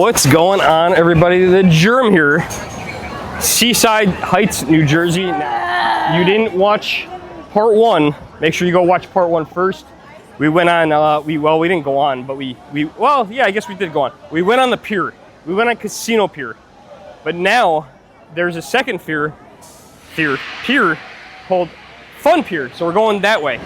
What's going on, everybody? The Germ here, Seaside Heights, New Jersey. Now, you didn't watch part one. Make sure you go watch part one first. We went on. We didn't go on, but I guess we did go on. We went on the pier. We went on Casino Pier, but now there's a second pier called Fun Pier. So we're going that way.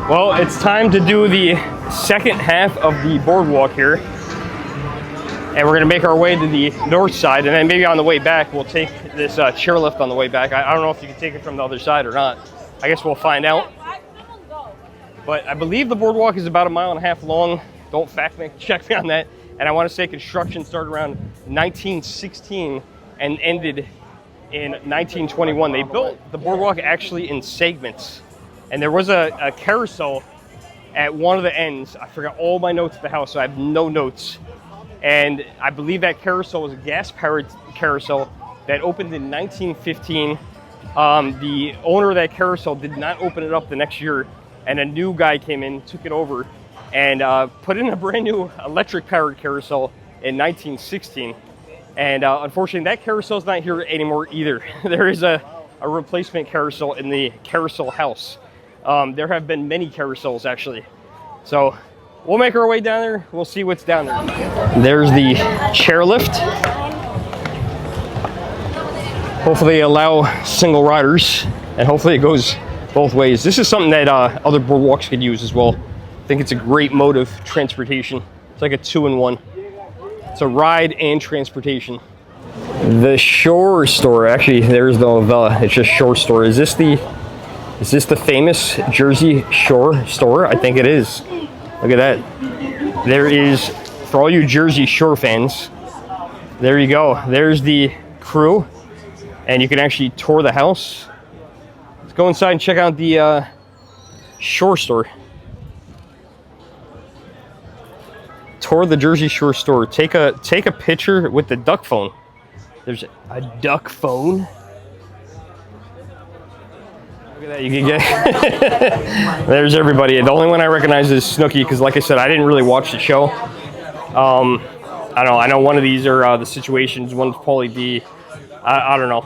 Well, it's time to do the second half of the boardwalk here. And we're gonna make our way to the north side, and then maybe on the way back, we'll take this chairlift on the way back. I don't know if you can take it from the other side or not. I guess we'll find out. But I believe the boardwalk is about 1.5 miles long. Don't check me on that. And I wanna say construction started around 1916 and ended in 1921. They built the boardwalk actually in segments. And there was a carousel at one of the ends. I forgot all my notes at the house, so I have no notes. And I believe that carousel was a gas-powered carousel that opened in 1915. The owner of that carousel did not open it up the next year, and a new guy came in, took it over, and put in a brand new electric-powered carousel in 1916. And unfortunately, that carousel is not here anymore either. There is a replacement carousel in the carousel house. There have been many carousels actually. So we'll make our way down there. We'll see what's down there. There's the chairlift. Hopefully allow single riders, and hopefully it goes both ways. This is something that other boardwalks could use as well. I think it's a great mode of transportation. It's like a 2-in-1. It's a ride and transportation. The Shore Store, actually there's no it's just Shore Store. Is this the famous Jersey Shore Store? I think it is. Look at that. There is, for all you Jersey Shore fans, there you go. There's the crew, and you can actually tour the house. Let's go inside and check out the Shore Store. Tour the Jersey Shore Store. Take a picture with the duck phone. There's a duck phone. Look at that, you can get. There's everybody. The only one I recognize is Snooki, because like I said, I didn't really watch the show. I know one of these are the situations. One's probably the, I don't know,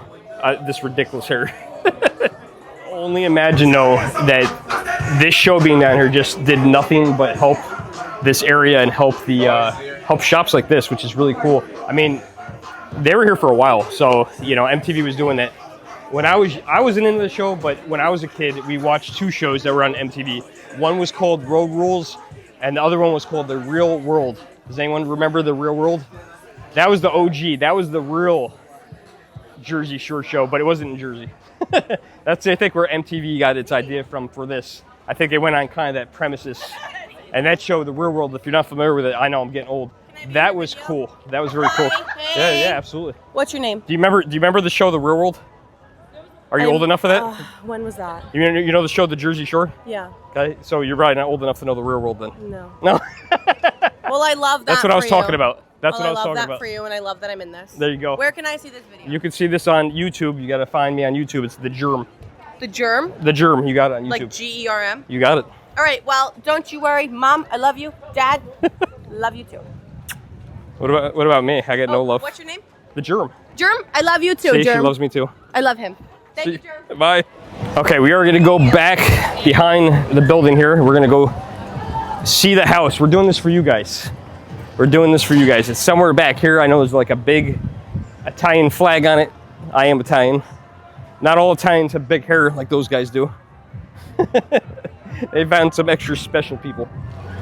this ridiculous hair. Only imagine though that this show being down here just did nothing but help this area and help the help shops like this, which is really cool. I mean, they were here for a while, so you know MTV was doing that. When I wasn't into the show, but when I was a kid, we watched 2 shows that were on MTV. One was called Road Rules, and the other one was called The Real World. Does anyone remember The Real World? That was the OG. That was the real Jersey Shore show, but it wasn't in Jersey. That's, I think, where MTV got its idea from for this. I think they went on kind of that premises. And that show, The Real World, if you're not familiar with it, I know I'm getting old. That was cool. That was very cool. Yeah, absolutely. What's your name? Do you remember the show The Real World? Are you old enough for that? When was that? You know the show The Jersey Shore? Yeah. Okay, so you're probably not old enough to know The Real World then. No. No. Well, I love that. That's what I was talking about. That's what I was talking about. I love that for you, and I love that I'm in this. There you go. Where can I see this video? You can see this on YouTube. You got to find me on YouTube. It's The Germ. The Germ? The Germ. You got it on YouTube. Like Germ? You got it. All right. Well, don't you worry, Mom. I love you. Dad, love you too. What about me? I get no love. What's your name? The Germ. Germ, I love you too. See, Germ. she loves me too. I love him. Thank you, Germ. Bye. Okay, we are going to go back behind the building here. We're going to go see the house. We're doing this for you guys. We're doing this for you guys. It's somewhere back here. I know there's like a big Italian flag on it. I am Italian. Not all Italians have big hair like those guys do. They found some extra special people.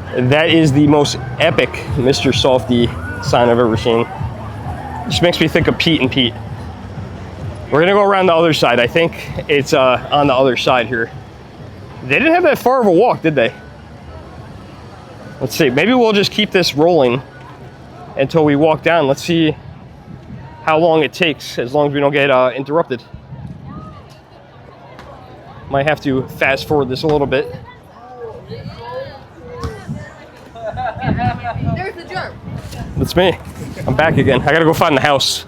And that is the most epic Mr. Softy sign I've ever seen. Just makes me think of Pete and Pete. We're gonna go around the other side. I think it's on the other side here. They didn't have that far of a walk, did they? Let's see, maybe we'll just keep this rolling until we walk down. Let's see how long it takes, as long as we don't get interrupted. Might have to fast forward this a little bit. There's the Germ. That's me. I'm back again. I gotta go find the house.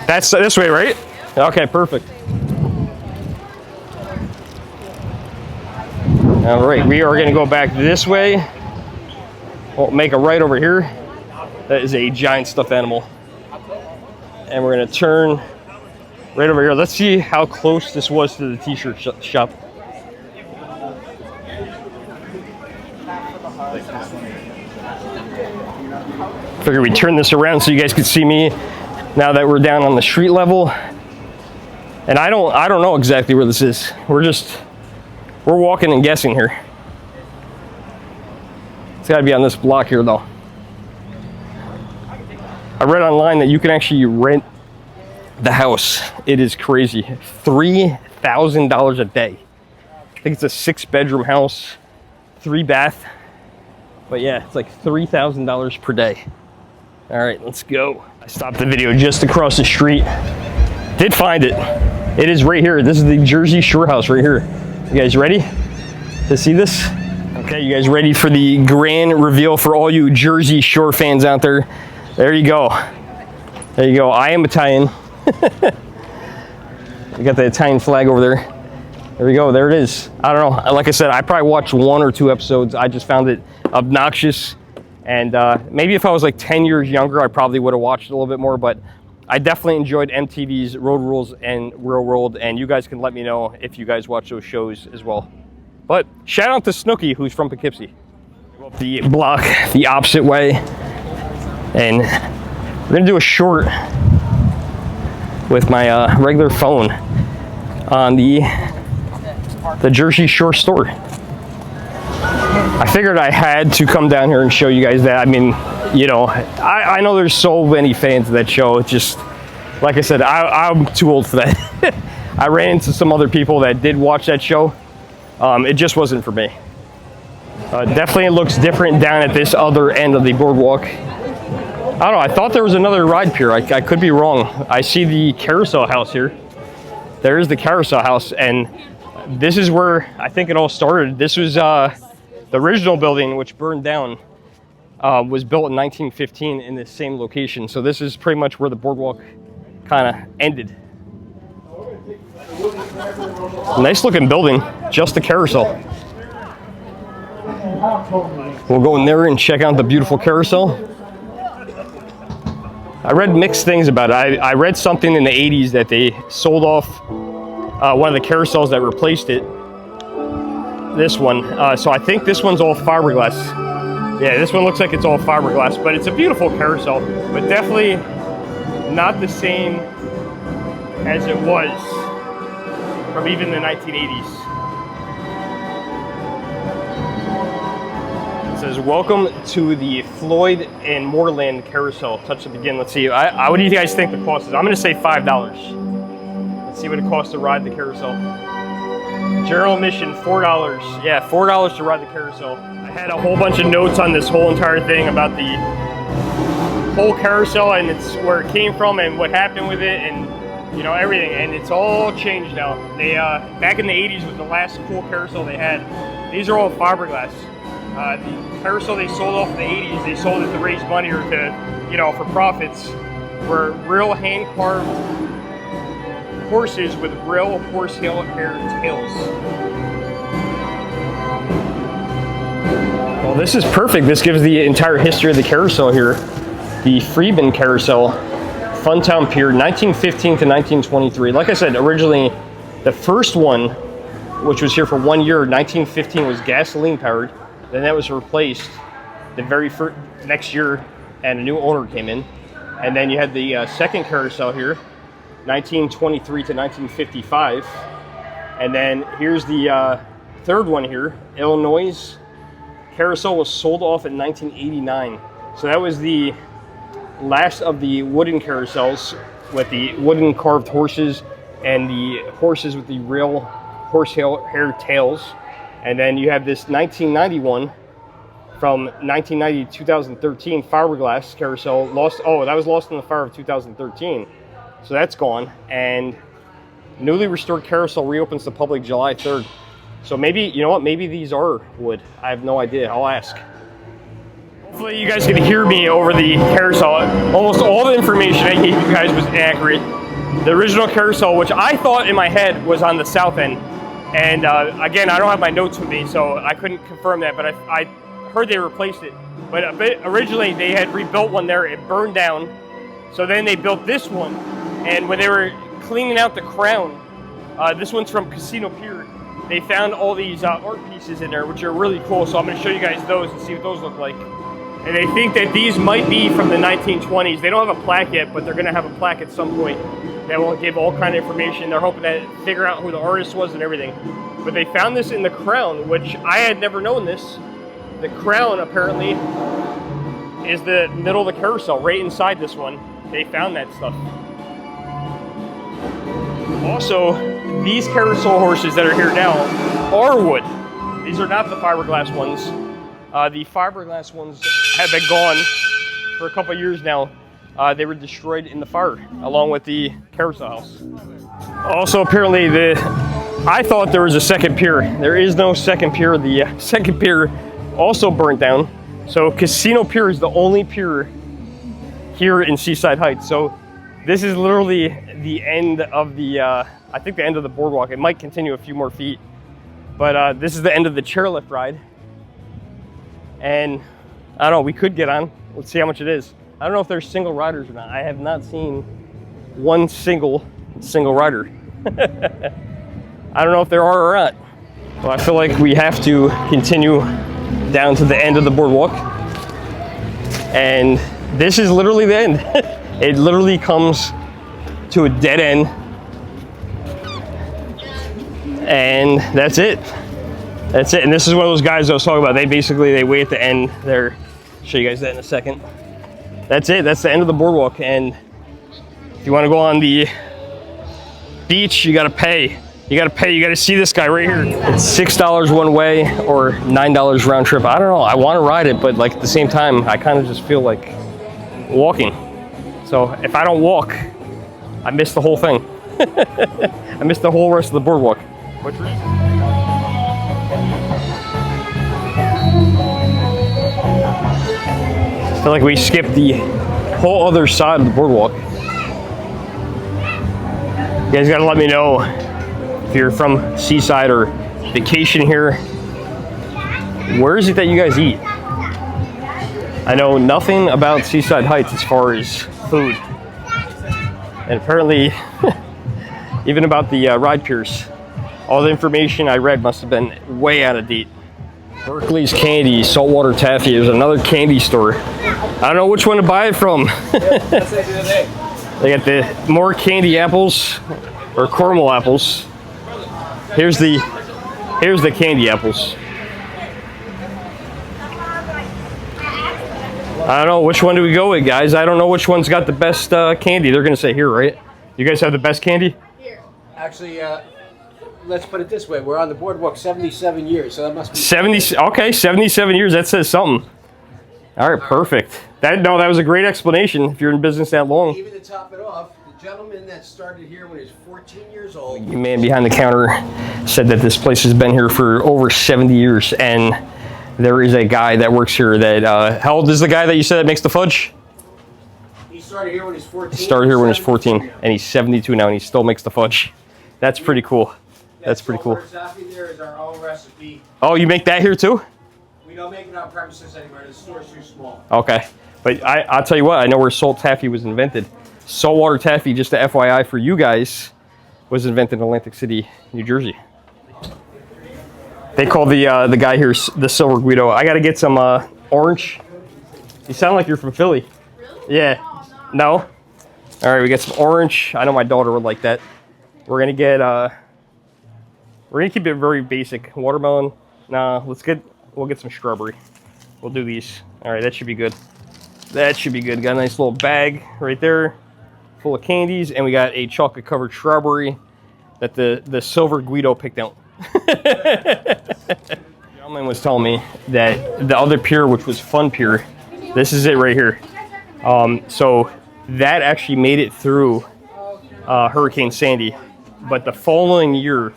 That's this way, right? Okay, perfect. All right, we are gonna go back this way. We'll make a right over here. That is a giant stuffed animal. And we're gonna turn right over here. Let's see how close this was to the t-shirt shop. Figure we turn this around so you guys can see me now that we're down on the street level. And I don't know exactly where this is. We're walking and guessing here. It's gotta be on this block here though. I read online that you can actually rent the house. It is crazy. $3,000 a day. I think it's a 6-bedroom house, 3-bath. But yeah, it's like $3,000 per day. All right, let's go. I stopped the video just across the street. Did find it. It is right here. This is the Jersey Shore house right here. You guys ready to see this? Okay, you guys ready for the grand reveal for all you Jersey Shore fans out there? There you go. There you go. I am Italian. We got the Italian flag over there. There we go. There it is. I don't know. Like I said, I probably watched 1 or 2 episodes. I just found it obnoxious. And maybe if I was like 10 years younger, I probably would have watched it a little bit more. But I definitely enjoyed MTV's Road Rules and Real World. And you guys can let me know if you guys watch those shows as well. But shout out to Snooki, who's from Poughkeepsie. Go up the block the opposite way. And we're going to do a short with my regular phone on the Jersey Shore store. I figured I had to come down here and show you guys that. I mean, you know, I know there's so many fans of that show. It's just, like I said, I'm too old for that. I ran into some other people that did watch that show. It just wasn't for me. Definitely it looks different down at this other end of the boardwalk. I don't know, I thought there was another ride pier. I could be wrong. I see the carousel house here. There is the carousel house, and this is where I think it all started. This was the original building, which burned down, was built in 1915 in this same location. So this is pretty much where the boardwalk kind of ended. Nice looking building, just the carousel. We'll go in there and check out the beautiful carousel. I read mixed things about it. I read something in the 80s that they sold off one of the carousels that replaced it. This one. So I think this one's all fiberglass. Yeah, this one looks like it's all fiberglass, but it's a beautiful carousel, but definitely not the same as it was from even the 1980s. It says, welcome to the Floyd and Moreland Carousel. Touch to begin. Let's see. What do you guys think the cost is? I'm going to say $5. Let's see what it costs to ride the carousel. General admission, $4. Yeah, $4 to ride the carousel. I had a whole bunch of notes on this whole entire thing about the whole carousel and it's where it came from and what happened with it and, you know, everything. And it's all changed now. They back in the 80s was the last cool carousel they had. These are all fiberglass. The carousel they sold off in the 80s, they sold it to raise money or to, you know, for profits, were real hand-carved horses with real horsehair tails. Well, this is perfect. This gives the entire history of the carousel here. The Freeman Carousel, Funtown Pier, 1915 to 1923. Like I said, originally, the first one, which was here for 1 year, 1915, was gasoline powered. Then that was replaced the very first next year, and a new owner came in. And then you had the second carousel here, 1923 to 1955. And then here's the third one here, Illinois. Carousel was sold off in 1989. So that was the last of the wooden carousels with the wooden carved horses and the horses with the real horsehair tails. And then you have this 1991 from 1990 to 2013 fiberglass carousel lost. Oh, that was lost in the fire of 2013. So that's gone. And newly restored carousel reopens to public July 3rd. So maybe, you know what, maybe these are wood. I have no idea. I'll ask. Hopefully you guys can hear me over the carousel. Almost all the information I gave you guys was accurate. The original carousel, which I thought in my head was on the south end, And again, I don't have my notes with me, so I couldn't confirm that, but I heard they replaced it. But originally they had rebuilt one there, it burned down. So then they built this one, and when they were cleaning out the crown, this one's from Casino Pier, they found all these art pieces in there, which are really cool, so I'm going to show you guys those and see what those look like. And they think that these might be from the 1920s. They don't have a plaque yet, but they're going to have a plaque at some point that will give all kind of information. They're hoping to figure out who the artist was and everything. But they found this in the crown, which I had never known this. The crown, apparently, is the middle of the carousel, right inside this one. They found that stuff. Also, these carousel horses that are here now are wood. These are not the fiberglass ones. The fiberglass ones have been gone for a couple of years now. They were destroyed in the fire, along with the carousel house. Also, apparently, I thought there was a second pier. There is no second pier. The second pier also burnt down. So Casino Pier is the only pier here in Seaside Heights. So this is literally the end of the, I think the end of the boardwalk. It might continue a few more feet, but this is the end of the chairlift ride. And I don't know, we could get on. Let's see how much it is. I don't know if there's single riders or not. I have not seen one single rider. I don't know if there are or not. Well, I feel like we have to continue down to the end of the boardwalk. And this is literally the end. It literally comes to a dead end. And that's it. That's it. And this is one of those guys I was talking about. They wait at the end there. Show you guys that in a second. That's it. That's the end of the boardwalk. And if you want to go on the beach, you got to pay. You got to pay. You got to see this guy right here. It's $6 one way or $9 round trip. I don't know. I want to ride it, but like at the same time, I kind of just feel like walking. So if I don't walk, I miss the whole thing. I miss the whole rest of the boardwalk. Which I feel like we skipped the whole other side of the boardwalk. You guys gotta let me know if you're from Seaside or vacation here. Where is it that you guys eat? I know nothing about Seaside Heights as far as food. And apparently, even about the ride piers, all the information I read must have been way out of date. Berkeley's Candy, saltwater taffy. There's another candy store. I don't know which one to buy it from. They got the more candy apples or caramel apples. Here's the candy apples. I don't know, which one do we go with, guys? I don't know which one's got the best candy. They're gonna say here, right? You guys have the best candy? Here. Actually, let's put it this way. We're on the boardwalk 77 years, so that must be 70. Okay, 77 years. That says something. All right, perfect. That was a great explanation. If you're in business that long. Even to top it off, the gentleman that started here when he was 14 years old. The man behind the counter said that this place has been here for over 70 years, and there is a guy that works here that. How old is the guy that you said that makes the fudge? He started here when he was 14. He started here when he was 14, and he's 72 now, and he still makes the fudge. That's pretty cool. That's pretty cool. There is our own recipe. Oh, you make that here too? We don't make it on premises anymore. The store's too small. Okay. But I'll tell you what, I know where salt taffy was invented. Saltwater taffy, just a FYI for you guys, was invented in Atlantic City, New Jersey. They call the guy here the Silver Guido. I got to get some orange. You sound like you're from Philly. Really? Yeah. No? All right, we got some orange. I know my daughter would like that. We're going to get... We're gonna keep it very basic. Watermelon. Nah, we'll get some strawberry. We'll do these. All right, that should be good. That should be good. Got a nice little bag right there, full of candies, and we got a chocolate covered strawberry that the Silver Guido picked out. The gentleman was telling me that the other pier, which was Fun Pier, this is it right here. So that actually made it through Hurricane Sandy, but the following year,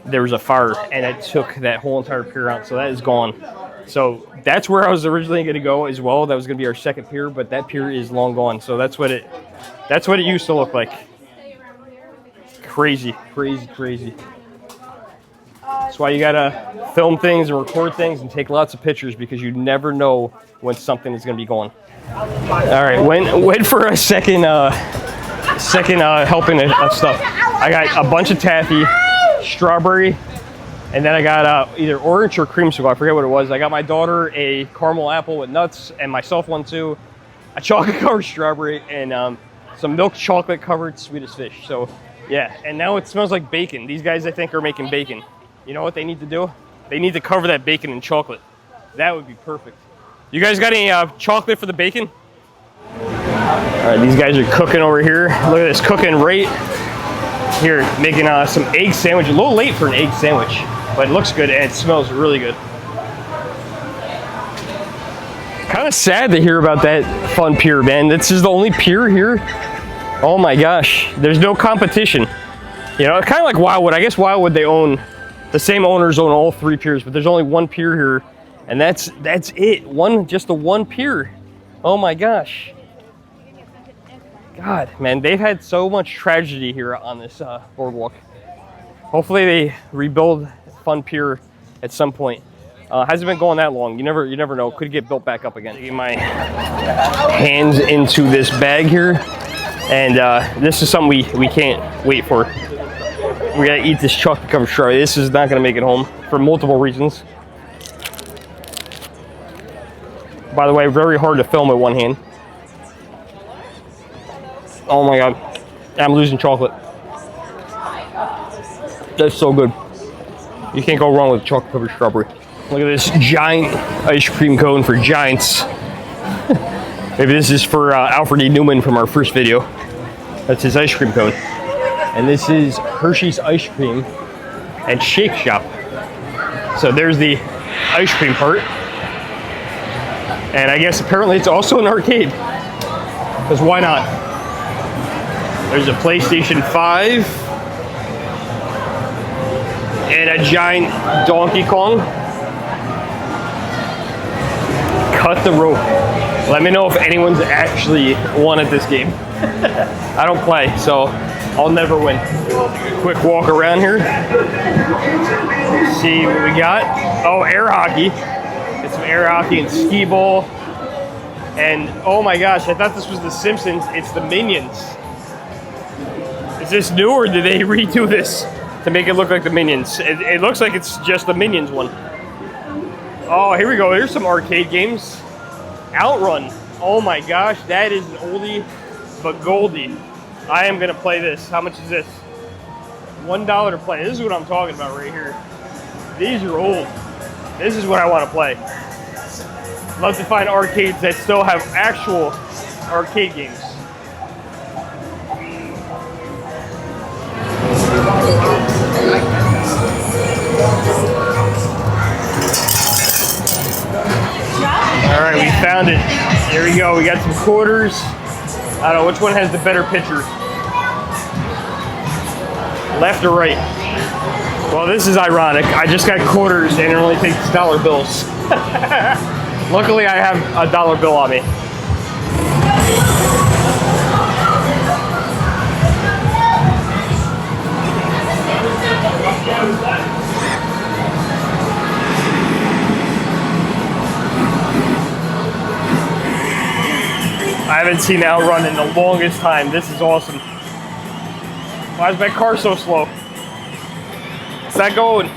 there was a fire and it took that whole entire pier out, so that is gone. So that's where I was originally going to go as well. That was going to be our second pier, but that pier is long gone. So that's what it used to look like. Crazy, crazy, crazy. That's why you gotta film things and record things and take lots of pictures, because you never know when something is gonna be going. All right, went for a second helping of stuff. I got a bunch of taffy, strawberry, and then I got either orange or creamsicle. I forget what it was. I got my daughter a caramel apple with nuts, and myself one too. A chocolate covered strawberry, and some milk chocolate covered Swedish fish. So yeah, and now it smells like bacon. These guys, I think, are making bacon. You know what they need to do? They need to cover that bacon in chocolate. That would be perfect. You guys got any chocolate for the bacon? All right, these guys are cooking over here. Look at this, cooking right here, making some egg sandwich. A little late for an egg sandwich, but it looks good and it smells really good. Kind of sad to hear about that fun pier, man. This is the only pier here. Oh my gosh, there's no competition. You know, it's kind of like Wildwood. I guess Wildwood, they own, the same owners own all 3 piers, but there's only 1 pier here, and that's it. Just the one pier. Oh my gosh. God, man, they've had so much tragedy here on this boardwalk. Hopefully they rebuild Fun Pier at some point. Hasn't been going that long. You never know. Could get built back up again. Get my hands into this bag here, and this is something we can't wait for. We gotta eat this chocolate covered strawberry. This is not gonna make it home for multiple reasons. By the way, very hard to film with one hand. Oh my God, I'm losing chocolate. That's so good. You can't go wrong with chocolate covered strawberry. Look at this giant ice cream cone for giants. Maybe this is for Alfred E. Newman from our first video. That's his ice cream cone. And this is Hershey's Ice Cream and Shake Shop. So there's the ice cream part. And I guess apparently it's also an arcade. Because why not? There's a PlayStation 5 and a giant Donkey Kong. Cut the rope. Let me know if anyone's actually won at this game. I don't play, so I'll never win. Quick walk around here. See what we got. Oh, air hockey. Get some air hockey and skee ball. And oh my gosh, I thought this was The Simpsons. It's the Minions. Is this new, or did they redo this to make it look like the Minions? It looks like it's just the Minions one. Oh, here we go. Here's some arcade games. Outrun. Oh my gosh, that is an oldie but goldie. I am gonna play this. How much is this? $1 to play. This is what I'm talking about right here. These are old. This is what I want to play. Love to find arcades that still have actual arcade games. All right, we found it. Here we go. We got some quarters. I don't know which one has the better picture. Left or right? Well, this is ironic. I just got quarters and it only takes dollar bills. Luckily, I have a dollar bill on me. I haven't seen Outrun in the longest time. This is awesome. Why is my car so slow? It's not going.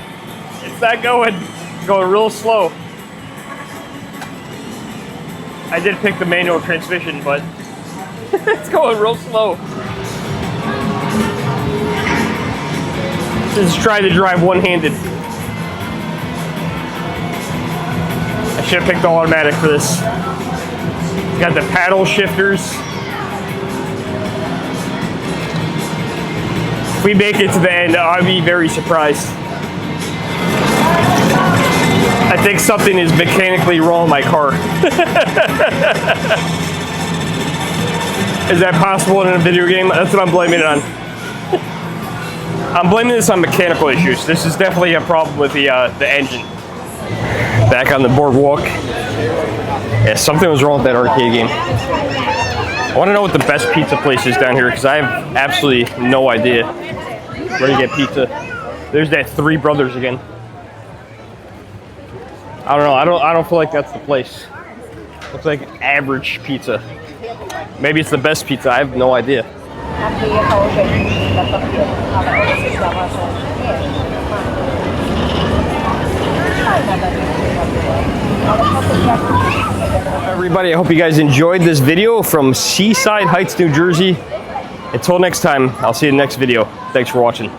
It's not going. It's going real slow. I did pick the manual transmission, but it's going real slow. Just try to drive one-handed. I should have picked the automatic for this. Got the paddle shifters. If we make it to the end, I'll be very surprised. I think something is mechanically wrong with my car. Is that possible in a video game? That's what I'm blaming it on. I'm blaming this on mechanical issues. This is definitely a problem with the engine. Back on the boardwalk. Yeah, something was wrong with that arcade game. I want to know what the best pizza place is down here, because I have absolutely no idea where to get pizza. There's that Three Brothers again. I don't know. I don't feel like that's the place. Looks like average pizza. Maybe it's the best pizza. I have no idea. Everybody, I hope you guys enjoyed this video from Seaside Heights, New Jersey. Until next time, I'll see you in the next video. Thanks for watching.